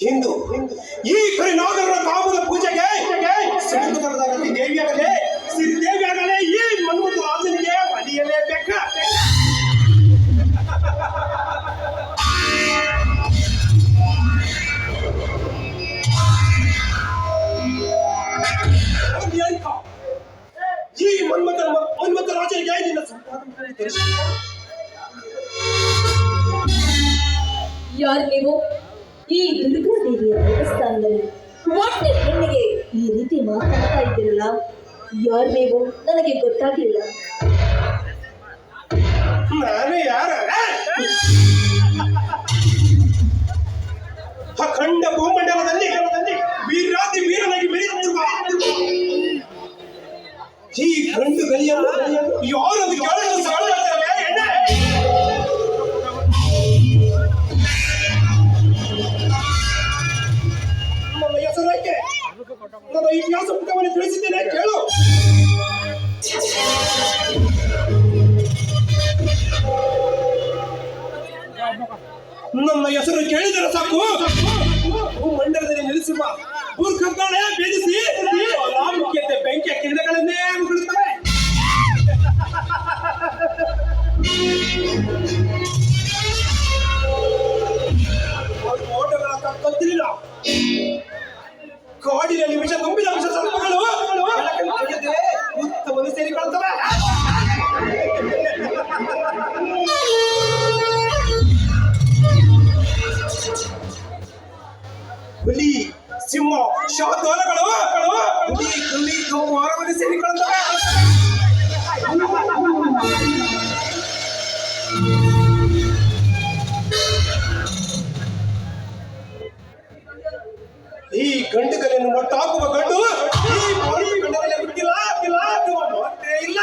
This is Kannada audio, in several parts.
ಹಿಂದೂ ಈ ಕರಿನಾಗರ ಕಾಮದ ಪೂಜೆಗೆ ಸಿದ್ಧಿ ದೇವಿಯಾಗಲೇ ಸಿರಿದೇವಿಯಾಗಲೇ ಈ ಮನ್ಮಥ ರಾಜನಿಗೆ ಒಲಿಯಲೇಬೇಕ. ಈ ಮನ್ಮಥ ರಾಜನಿಗೆ ನಿನ್ನ ಸಂಪಾದನೆ ತಿಳಿಸಿ. ಯಾರು ನೀವು? ಈ ದುರ್ಗಾದೇವಿಯ ದೇವಸ್ಥಾನದಲ್ಲಿ ಒಟ್ಟೆ ಹೆಣ್ಣಿಗೆ ಈ ರೀತಿ ಮಾತಾಡ್ತಾ ಇದ್ದೀರಲ್ಲ, ಯಾರು ನೀವು? ನನಗೆ ಗೊತ್ತಾಗಲಿಲ್ಲ. ನಾನು ಯಾರ? ಅಖಂಡ ಭೂಮಂಡಲದಲ್ಲಿ ವೀರಾದಿ ವೀರನಾಗಿ ಮೆರೆಯುತ್ತಿರುವ ಈ ಗಂಡು ಗಲಿಯನ್ನು ಯಾರದು ಕೇಳಲು ಸಾಧ್ಯವೇ? ನನ್ನ ಹೆಸರಕ್ಕೆ ನನ್ನ ಇತಿಹಾಸ ಪುಟವನ್ನು ತಿಳಿಸಿದ್ದೇನೆ, ಕೇಳು. ನನ್ನ ಹೆಸರು ಕೇಳಿದರೆ ಸಾಕು, ಮಂಡಲದಲ್ಲಿ ನೆಲೆಸುವ ಮೂರ್ಖಗಳೇ ಬೇಧಿಸಿ ಲಾಭಕ್ಕೆ ಬೆಂಕಿಯ ಕಿರಣಗಳನ್ನೇ ಉಗುಳುತ್ತವೆ. ಓಟಗಳ ಕತ್ತಿಲ್ಲ, ಕಾಡಿನಲ್ಲಿ ವಿಷ ತುಂಬಿದ ವಿಷ ಸರ್ಪಗಳು ಉತ್ತಮವನ್ನು ಸೇರಿಕೊಳ್ಳುತ್ತವೆ. ಹುಲಿ, ಸಿಂಹ, ಶಾತೋಲಗಳು ಹುಲಿ ಮಾರವನ್ನು ಸೇರಿಕೊಳ್ಳುತ್ತವೆ. ಈ ಗಂಡುಗಳನ್ನು ಮಟ್ಟಾಕುವ ಗಂಡು ಈ ಗಂಡನಲ್ಲಿ ಬಿಟ್ಟಿಲ್ಲ ಮಾತೇ ಇಲ್ಲ.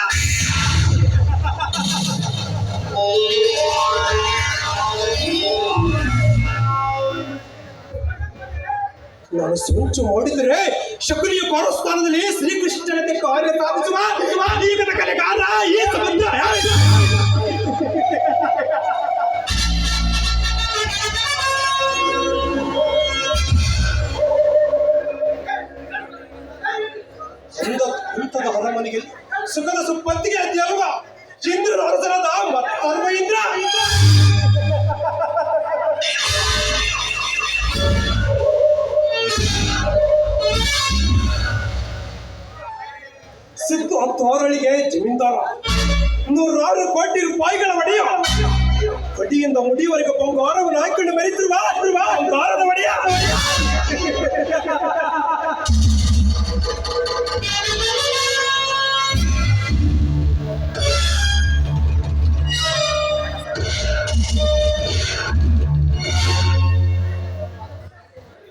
ನಾನು ಸಂಚು ಮಾಡಿದರೆ ಶಕುನಿಯ ಪಾರಸ್ಥಾನದಲ್ಲಿ ಶ್ರೀಕೃಷ್ಣನಂತೆ ಕಾರ್ಯ ಸಾಧಿಸುವ ಈಗದ ಕಲೆಗಾರ ಈ ಸಂಬಂಧ. ಇಂಥದ ಹೊರಮನೆಗೆ ಸುಖದ ಸುಪ್ಪತ್ತಿಗೆ ಅದ್ಯಾವ ಇಂದ್ರನ ಅರಸನಾದ ಮತ್ತರ್ವ ಇಂದ್ರ. ಸಿದ್ದು 10 ಹೊರಳಿಗೆ ಜಮೀನ್ದಾರ, 106 ಕೋಟಿ ರೂಪಾಯಿಗಳ ಒಡೆಯ, ಬಡ್ಡಿಯಿಂದ ಮುಡಿಯವರೆಗೆ ಬಂಗಾರವನ್ನು ಹಾಕಿಕೊಂಡು ಮೆರೆತಿರುವ ಬಂಗಾರದ ಒಡೆಯ.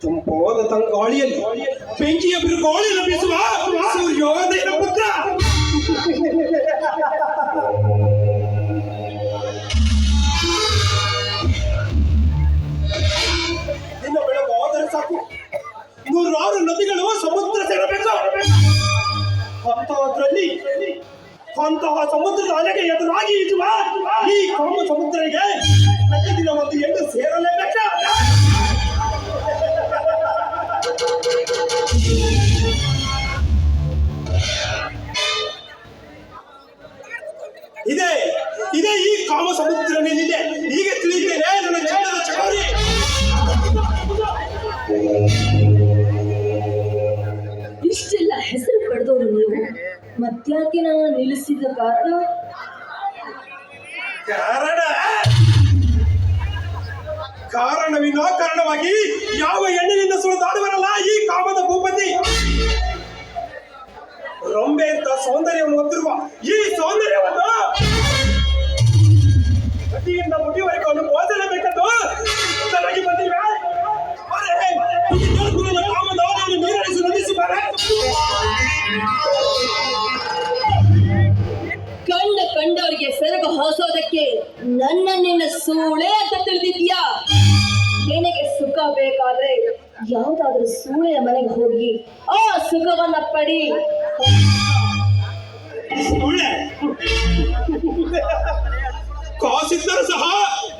ತಂಪಾದ ತಂಗಾಳಿಯಲ್ಲಿ ಬೆಂಕಿಯ ಬಿರುಗಾಳಿ ಲಭಿಸುವ ಸೂರ್ಯೋದಯದ ಪುತ್ರ. ಇನ್ನು ಬೆಳಗಾದರೆ ಸಾಕು 106 ನದಿಗಳು ಸಮುದ್ರ ಸೇರಬೇಕು. ಅಂತಹ ಸಮುದ್ರದ ಅಲೆಗೆ ಎದುರಾಗಿ ಈಜುವ ಈ ಕಾಮ ಸಮುದ್ರಕ್ಕೆ ಪ್ರತಿದಿನ ಒಂದು ಹೆಣ್ಣು ಸೇರಲೇಬೇಕ. ಇದೇ ಈ ಕಾಮ ಸಮುದ್ರ ಮೇಲಿದೆ. ಈಗ ತಿಳಿದಿದ್ದೇನೆ ನನ್ನ ಚಿನ್ನದ ಚಕೋರಿ. ಇಷ್ಟೆಲ್ಲ ಹೆಸರು ಪಡೆದವರು ನೀವು, ಮತ್ಯಾಕೆ ನಾನು ನಿಲ್ಲಿಸಿದ ಕಾರಣ ವಿನಾಕಾರಣವಾಗಿ ಯಾವ ಹೆಣ್ಣಿನಿಂದ ಸುಳಿದಾಡುವರಲ್ಲ ಈ ಕಾಮದ ಭೂಪತಿ. ರೊಂಬೆ ಅಂತ ಸೌಂದರ್ಯವನ್ನು ಹೊಂದಿರುವ ಈ ಸೌಂದರ್ಯವನ್ನು ಬದಿಯಿಂದ ಮುಡಿವರೆಗೂ ಅನುಭವಿಸಲೇಬೇಕಂದು ಚೆನ್ನಾಗಿ ಬಂದಿವೆ. ಕಾಮದವರನ್ನು ನೀರಳಿಸಿ ನಂದಿಸಿದ್ದಾರೆ. ಕಂಡವರಿಗೆ ಸೆರಗು ಹಾಸೋದಕ್ಕೆ ನಿನ್ನ ಸೂಳೆ ಅಂತ ತಿಳಿದಿದ್ಯಾ? ನಿನಗೆ ಸುಖ ಬೇಕಾದ್ರೆ ಯಾವ್ದಾದ್ರೂ ಸೂಳೆಯ ಮನೆಗೆ ಹೋಗಿ ಆ ಸುಖವನ್ನ ಪಡಿ. ಕಾಸಿದ್ದರೂ ಸಹ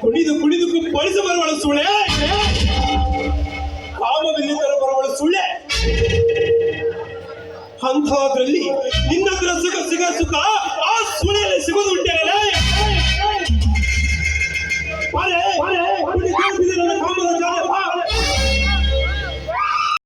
ಕುಣಿದು ಕುಣಿದು ಕುಪ್ಪಳಿಸ ಬರುವಳು ಸೂಳೆ. ಸುಖ